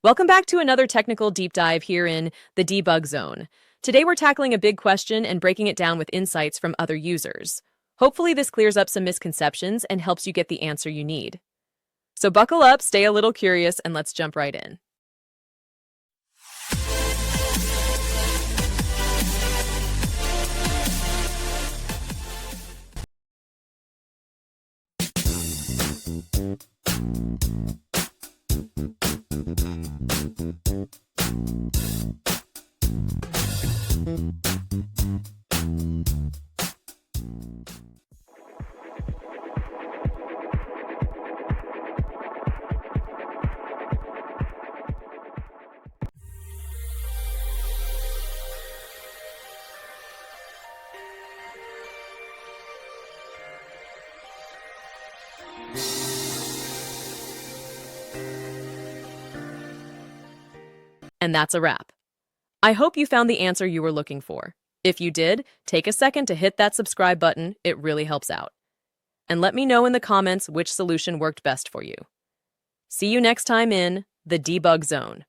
Welcome back to another technical deep dive here in the debug zone. Today we're tackling a big question and breaking it down with insights from other users. Hopefully this clears up some misconceptions and helps you get the answer you need. So buckle up, stay a little curious, and let's jump right in. And that's a wrap. I hope you found the answer you were looking for. If you did, take a second to hit that subscribe button. It really helps out. And let me know in the comments which solution worked best for you. See you next time in the debug zone.